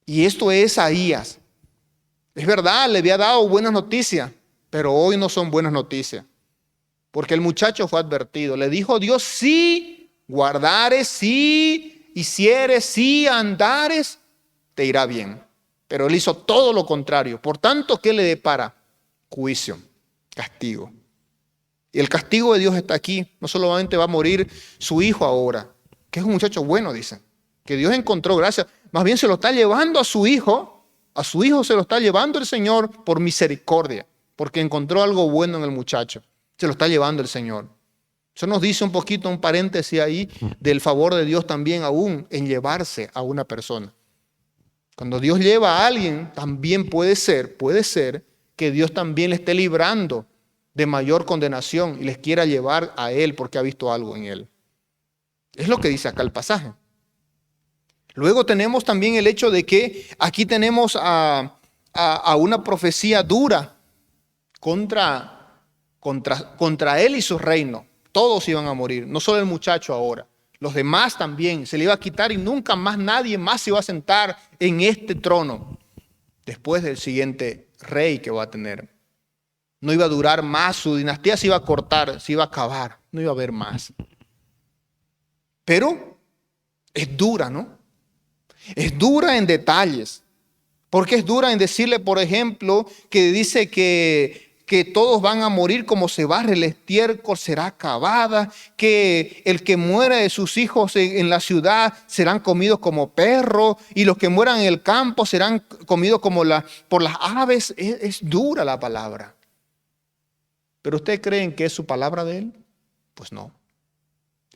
Y esto es Ahías. Es verdad, le había dado buenas noticias, pero hoy no son buenas noticias. Porque el muchacho fue advertido. Le dijo Dios, si guardares, si hicieres, si andares, te irá bien. Pero él hizo todo lo contrario. Por tanto, ¿qué le depara? Juicio, castigo. Y el castigo de Dios está aquí. No solamente va a morir su hijo ahora, que es un muchacho bueno, dicen. Que Dios encontró gracia. Más bien se lo está llevando a su hijo. A su hijo se lo está llevando el Señor por misericordia. Porque encontró algo bueno en el muchacho. Se lo está llevando el Señor. Eso nos dice un poquito, un paréntesis ahí, del favor de Dios también aún en llevarse a una persona. Cuando Dios lleva a alguien, también puede ser que Dios también le esté librando de mayor condenación y les quiera llevar a él porque ha visto algo en él. Es lo que dice acá el pasaje. Luego tenemos también el hecho de que aquí tenemos a una profecía dura contra él y su reino. Todos iban a morir, no solo el muchacho ahora. Los demás también se le iba a quitar y nunca más nadie más se iba a sentar en este trono después del siguiente rey que va a tener. No iba a durar más, su dinastía se iba a cortar, se iba a acabar, no iba a haber más. Pero es dura, ¿no? Es dura en detalles. Porque es dura en decirle, por ejemplo, que dice que todos van a morir como se barre el estiércol, será acabada, que el que muera de sus hijos en la ciudad serán comidos como perros y los que mueran en el campo serán comidos por las aves. Es dura la palabra. ¿Pero ustedes creen que es su palabra de él? Pues no.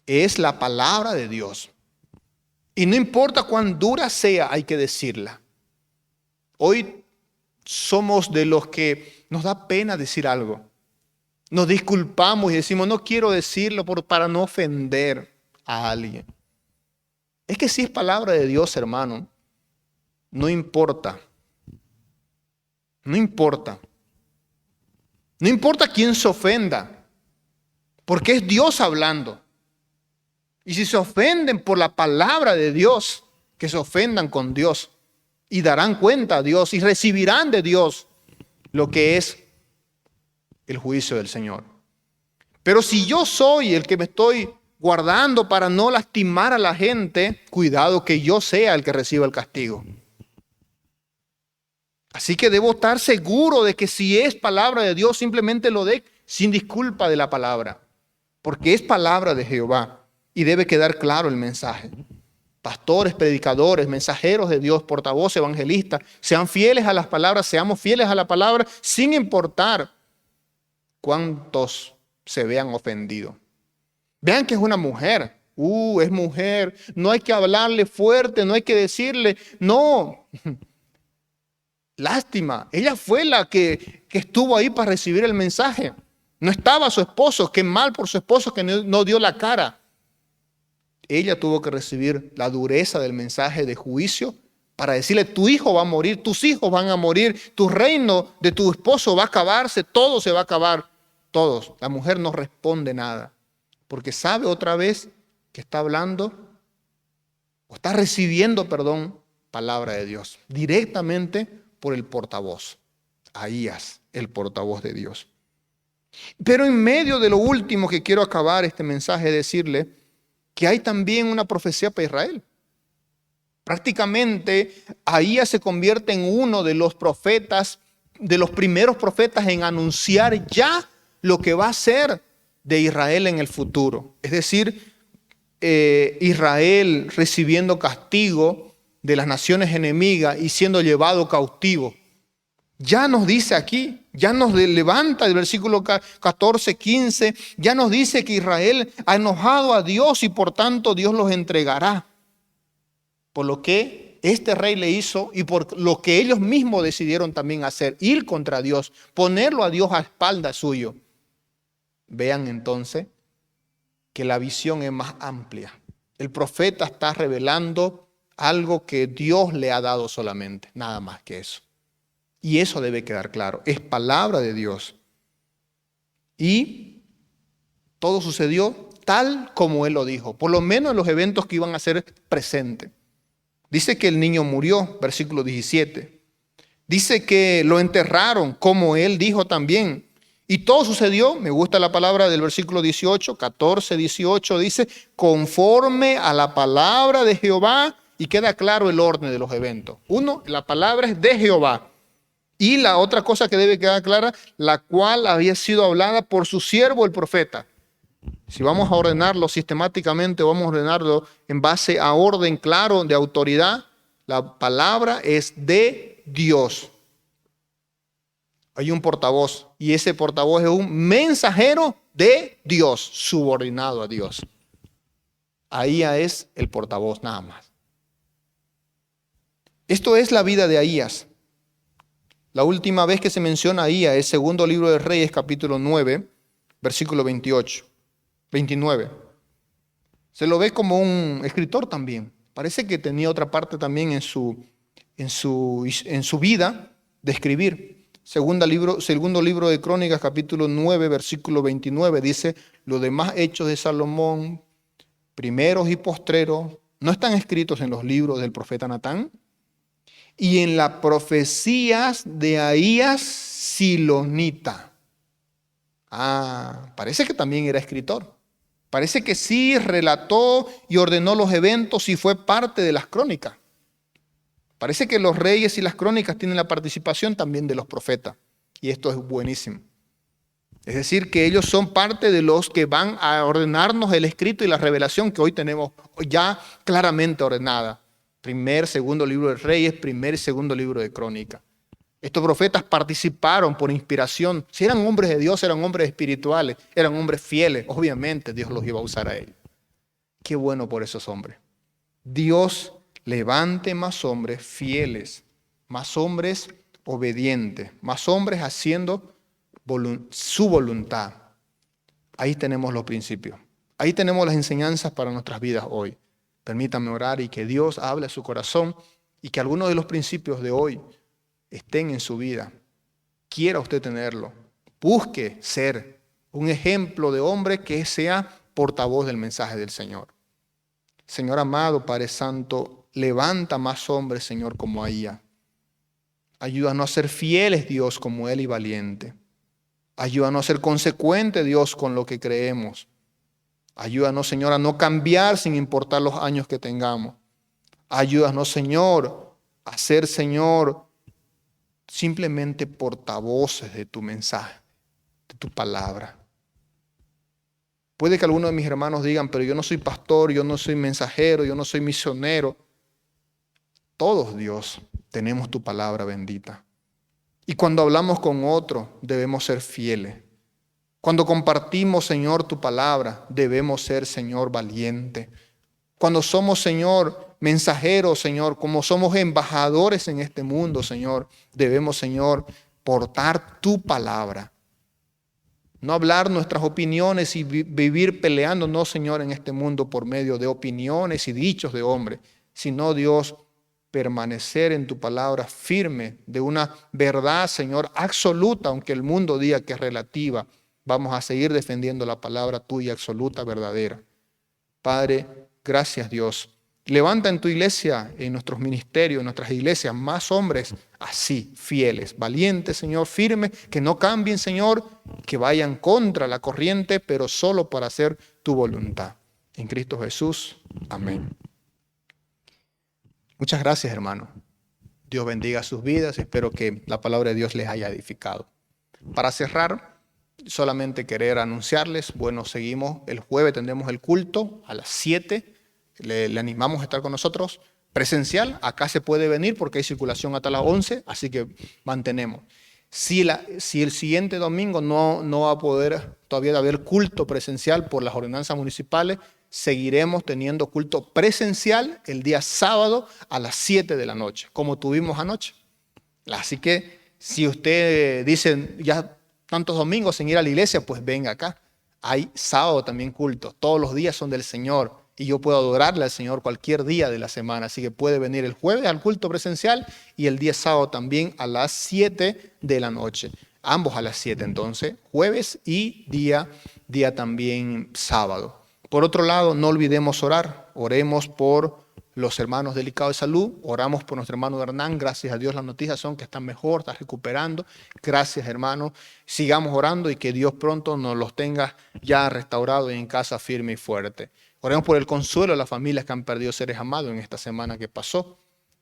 Es la palabra de Dios. Y no importa cuán dura sea, hay que decirla. Hoy somos de los que nos da pena decir algo. Nos disculpamos y decimos, no quiero decirlo para no ofender a alguien. Es que si es palabra de Dios, hermano, no importa. No importa. No importa quién se ofenda, porque es Dios hablando. Y si se ofenden por la palabra de Dios, que se ofendan con Dios y darán cuenta a Dios y recibirán de Dios lo que es el juicio del Señor. Pero si yo soy el que me estoy guardando para no lastimar a la gente, cuidado que yo sea el que reciba el castigo. Así que debo estar seguro de que si es palabra de Dios, simplemente lo dé sin disculpa de la palabra, porque es palabra de Jehová y debe quedar claro el mensaje. Pastores, predicadores, mensajeros de Dios, portavoces, evangelistas, sean fieles a las palabras, seamos fieles a la palabra sin importar cuántos se vean ofendidos. Vean que es una mujer. Es mujer. No hay que hablarle fuerte, no hay que decirle, no. Lástima, ella fue la que estuvo ahí para recibir el mensaje. No estaba su esposo, qué mal por su esposo que no dio la cara. Ella tuvo que recibir la dureza del mensaje de juicio para decirle, tu hijo va a morir, tus hijos van a morir, tu reino de tu esposo va a acabarse, todo se va a acabar, todos. La mujer no responde nada, porque sabe otra vez que está hablando, o está recibiendo, palabra de Dios, directamente por el portavoz, Ahías, el portavoz de Dios. Pero en medio de lo último que quiero acabar este mensaje, decirle que hay también una profecía para Israel. Prácticamente Ahías se convierte en uno de los profetas, de los primeros profetas en anunciar ya lo que va a ser de Israel en el futuro. Es decir, Israel recibiendo castigo de las naciones enemigas y siendo llevado cautivo. Ya nos dice aquí, ya nos levanta el versículo 14, 15, ya nos dice que Israel ha enojado a Dios y por tanto Dios los entregará. Por lo que este rey le hizo y por lo que ellos mismos decidieron también hacer, ir contra Dios, ponerlo a Dios a espalda suyo. Vean entonces que la visión es más amplia. El profeta está revelando algo que Dios le ha dado solamente, nada más que eso. Y eso debe quedar claro, es palabra de Dios. Y todo sucedió tal como Él lo dijo, por lo menos en los eventos que iban a ser presentes. Dice que el niño murió, versículo 17. Dice que lo enterraron, como Él dijo también. Y todo sucedió, me gusta la palabra del versículo 18, 14, 18, dice, conforme a la palabra de Jehová, y queda claro el orden de los eventos. Uno, la palabra es de Jehová. Y la otra cosa que debe quedar clara, la cual había sido hablada por su siervo el profeta. Si vamos a ordenarlo sistemáticamente, vamos a ordenarlo en base a orden claro de autoridad, la palabra es de Dios. Hay un portavoz y ese portavoz es un mensajero de Dios, subordinado a Dios. Ahí es el portavoz nada más. Esto es la vida de Ahías. La última vez que se menciona a Ahías es segundo libro de Reyes, capítulo 9, versículo 29. Se lo ve como un escritor también. Parece que tenía otra parte también en su vida de escribir. Segundo libro de Crónicas, capítulo 9, versículo 29, dice, los demás hechos de Salomón, primeros y postreros, no están escritos en los libros del profeta Natán y en las profecías de Ahías Silonita. Parece que también era escritor. Parece que sí relató y ordenó los eventos y fue parte de las crónicas. Parece que los reyes y las crónicas tienen la participación también de los profetas. Y esto es buenísimo. Es decir, que ellos son parte de los que van a ordenarnos el escrito y la revelación que hoy tenemos ya claramente ordenada. Primer, segundo libro de Reyes, primer y segundo libro de Crónicas. Estos profetas participaron por inspiración. Si eran hombres de Dios, eran hombres espirituales, eran hombres fieles. Obviamente Dios los iba a usar a ellos. Qué bueno por esos hombres. Dios levante más hombres fieles, más hombres obedientes, más hombres haciendo su voluntad. Ahí tenemos los principios. Ahí tenemos las enseñanzas para nuestras vidas hoy. Permítanme orar y que Dios hable a su corazón y que algunos de los principios de hoy estén en su vida. Quiera usted tenerlo. Busque ser un ejemplo de hombre que sea portavoz del mensaje del Señor. Señor amado, Padre Santo, levanta más hombres, Señor, como Ahía. Ayúdanos a ser fieles, Dios, como Él y valiente. Ayúdanos a ser consecuentes, Dios, con lo que creemos. Ayúdanos, Señor, a no cambiar sin importar los años que tengamos. Ayúdanos, Señor, a ser, Señor, simplemente portavoces de tu mensaje, de tu palabra. Puede que algunos de mis hermanos digan, pero yo no soy pastor, yo no soy mensajero, yo no soy misionero. Todos, Dios, tenemos tu palabra bendita. Y cuando hablamos con otro, debemos ser fieles. Cuando compartimos, Señor, tu palabra, debemos ser, Señor, valientes. Cuando somos, Señor, mensajeros, Señor, como somos embajadores en este mundo, Señor, debemos, Señor, portar tu palabra. No hablar nuestras opiniones y vivir peleándonos, Señor, en este mundo por medio de opiniones y dichos de hombre, sino, Dios, permanecer en tu palabra firme, de una verdad, Señor, absoluta, aunque el mundo diga que es relativa. Vamos a seguir defendiendo la palabra tuya absoluta, verdadera. Padre, gracias, Dios. Levanta en tu iglesia, en nuestros ministerios, en nuestras iglesias, más hombres así, fieles, valientes, Señor, firmes, que no cambien, Señor, que vayan contra la corriente, pero solo para hacer tu voluntad. En Cristo Jesús. Amén. Muchas gracias, hermano. Dios bendiga sus vidas. Espero que la palabra de Dios les haya edificado. Para cerrar, solamente querer anunciarles, bueno, seguimos, el jueves tendremos el culto a las 7. Le animamos a estar con nosotros presencial. Acá se puede venir porque hay circulación hasta las 11, así que mantenemos. Si el siguiente domingo no va a poder todavía haber culto presencial por las ordenanzas municipales, seguiremos teniendo culto presencial el día sábado a las 7 de la noche, como tuvimos anoche. Así que si usted dice ya tantos domingos sin ir a la iglesia, pues venga acá. Hay sábado también culto. Todos los días son del Señor. Y yo puedo adorarle al Señor cualquier día de la semana. Así que puede venir el jueves al culto presencial y el día sábado también a las 7 de la noche. Ambos a las 7 entonces, jueves y día también sábado. Por otro lado, no olvidemos orar. Oremos por los hermanos delicados de salud. Oramos por nuestro hermano Hernán. Gracias a Dios las noticias son que están mejor, está recuperando. Gracias, hermano. Sigamos orando y que Dios pronto nos los tenga ya restaurados y en casa firme y fuerte. Oremos por el consuelo de las familias que han perdido seres amados en esta semana que pasó.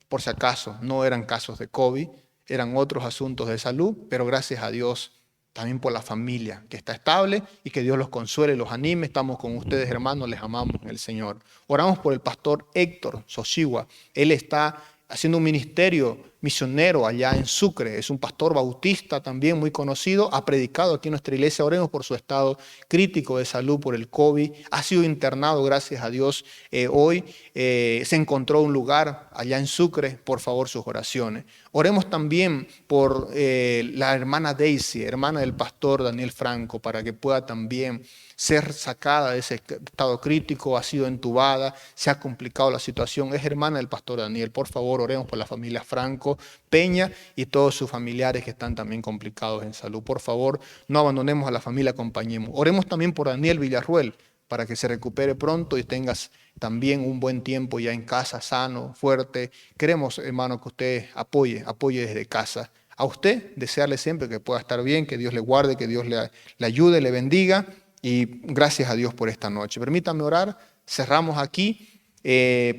Por si acaso, no eran casos de COVID, eran otros asuntos de salud, pero gracias a Dios también por la familia que está estable y que Dios los consuele, los anime. Estamos con ustedes, hermanos, les amamos en el Señor. Oramos por el pastor Héctor Soshigua. Él está haciendo un ministerio misionero allá en Sucre. Es un pastor bautista también muy conocido. Ha predicado aquí en nuestra iglesia. Oremos por su estado crítico de salud por el COVID. Ha sido internado, gracias a Dios. Hoy se encontró un lugar allá en Sucre. Por favor, sus oraciones. Oremos también por la hermana Daisy, hermana del pastor Daniel Franco, para que pueda también ser sacada de ese estado crítico. Ha sido entubada, se ha complicado la situación. Es hermana del pastor Daniel. Por favor, oremos por la familia Franco, Peña y todos sus familiares que están también complicados en salud. Por favor, no abandonemos a la familia, acompañemos. Oremos también por Daniel Villarruel, para que se recupere pronto y tengas también un buen tiempo ya en casa, sano, fuerte. Queremos, hermano, que usted apoye desde casa. A usted, desearle siempre que pueda estar bien, que Dios le guarde, que Dios le ayude, le bendiga. Y gracias a Dios por esta noche. Permítame orar, cerramos aquí.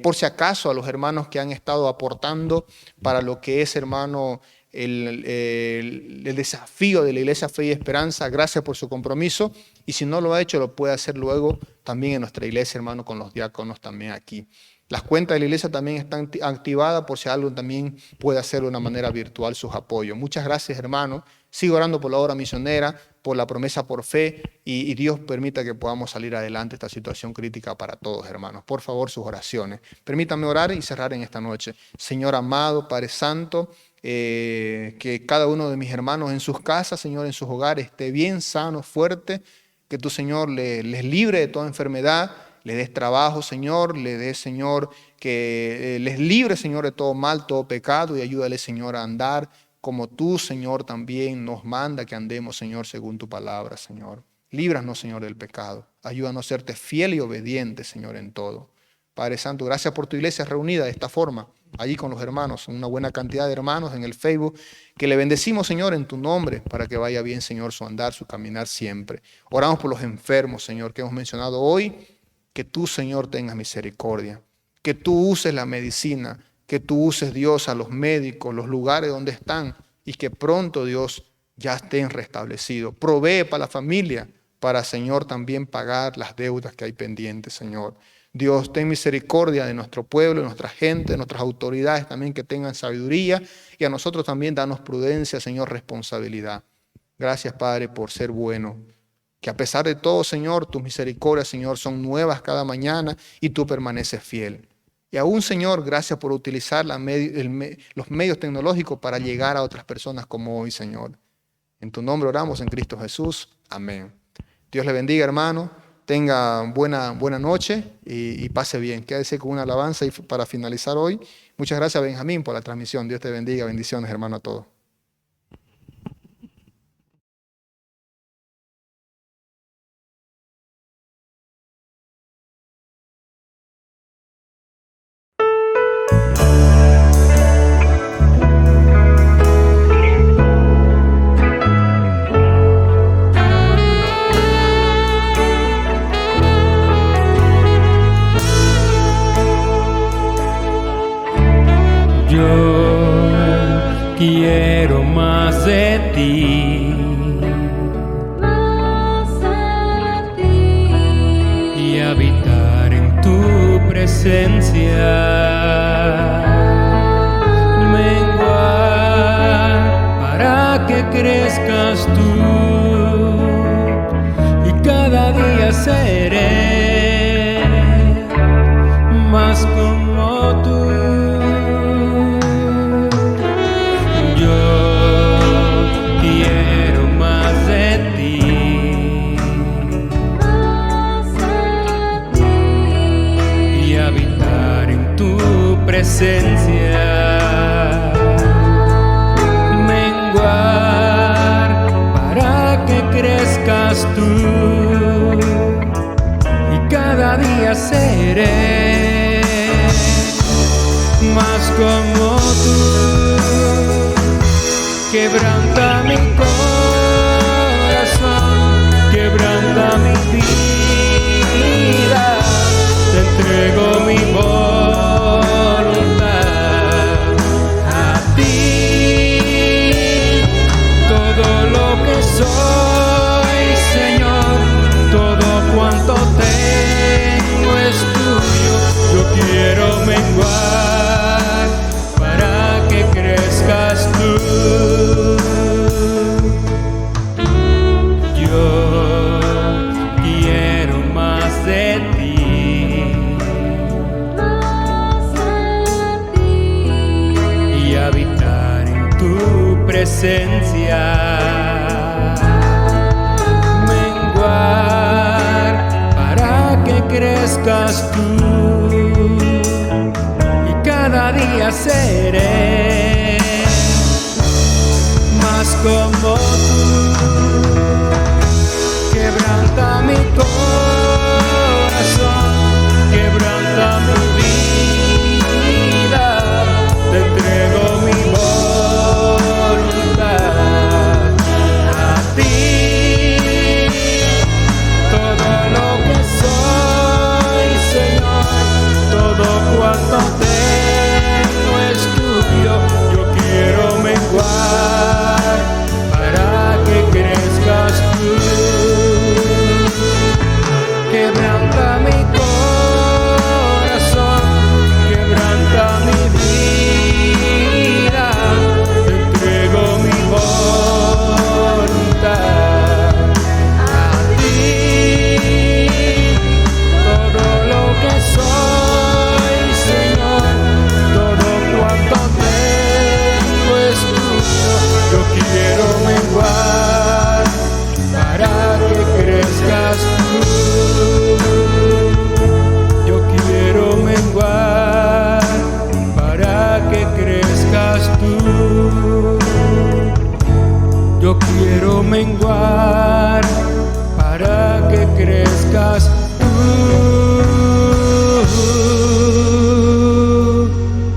Por si acaso a los hermanos que han estado aportando para lo que es, hermano, el desafío de la Iglesia Fe y Esperanza, gracias por su compromiso. Y si no lo ha hecho, lo puede hacer luego también en nuestra iglesia, hermano, con los diáconos también aquí. Las cuentas de la iglesia también están activadas por si alguien también puede hacer de una manera virtual sus apoyos. Muchas gracias, hermano. Sigo orando por la obra misionera, por la promesa por fe y Dios permita que podamos salir adelante de esta situación crítica para todos, hermanos. Por favor, sus oraciones. Permítanme orar y cerrar en esta noche. Señor amado, Padre Santo, que cada uno de mis hermanos en sus casas, Señor, en sus hogares, esté bien, sano, fuerte, que tu Señor les libre de toda enfermedad, le des trabajo, Señor, le des, Señor, que les libre, Señor, de todo mal, todo pecado, y ayúdale, Señor, a andar como tú, Señor, también nos manda que andemos, Señor, según tu palabra, Señor. Líbranos, Señor, del pecado. Ayúdanos a serte fiel y obediente, Señor, en todo. Padre Santo, gracias por tu iglesia reunida de esta forma, allí con los hermanos, una buena cantidad de hermanos en el Facebook, que le bendecimos, Señor, en tu nombre, para que vaya bien, Señor, su andar, su caminar siempre. Oramos por los enfermos, Señor, que hemos mencionado hoy, que tú, Señor, tengas misericordia, que tú uses la medicina, que tú uses, Dios, a los médicos, los lugares donde están, y que pronto, Dios, ya estén restablecidos. Provee para la familia, para, Señor, también pagar las deudas que hay pendientes, Señor. Dios, ten misericordia de nuestro pueblo, de nuestra gente, de nuestras autoridades también, que tengan sabiduría, y a nosotros también danos prudencia, Señor, responsabilidad. Gracias, Padre, por ser bueno. Que a pesar de todo, Señor, tus misericordias, Señor, son nuevas cada mañana y tú permaneces fiel. Y aún, Señor, gracias por utilizar los medios tecnológicos para llegar a otras personas como hoy, Señor. En tu nombre oramos en Cristo Jesús. Amén. Dios le bendiga, hermano. Tenga buena noche y pase bien. Quédese con una alabanza para finalizar hoy. Muchas gracias, Benjamín, por la transmisión. Dios te bendiga. Bendiciones, hermano, a todos. Quiero más de ti, y habitar en tu presencia, menguar para que crezcas tú, y cada día seré más como tú. Presencia, menguar para que crezcas tú, y cada día seré más como tú. Quebranta mi corazón, quebranta mi vida, te entrego mi voz. Soy, Señor, todo cuanto tengo es tuyo. Yo quiero menguar para que crezcas tú. Yo quiero más de ti, y habitar en tu presencia. Para que crezcas tú, y cada día seré más como tú. Quebranta mi corazón, quebranta mi vida, te entrego mi voluntad a ti. Cuanto tengo es tuyo, yo quiero menguar para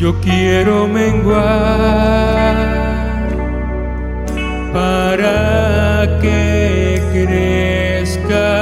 yo quiero menguar para que crezcas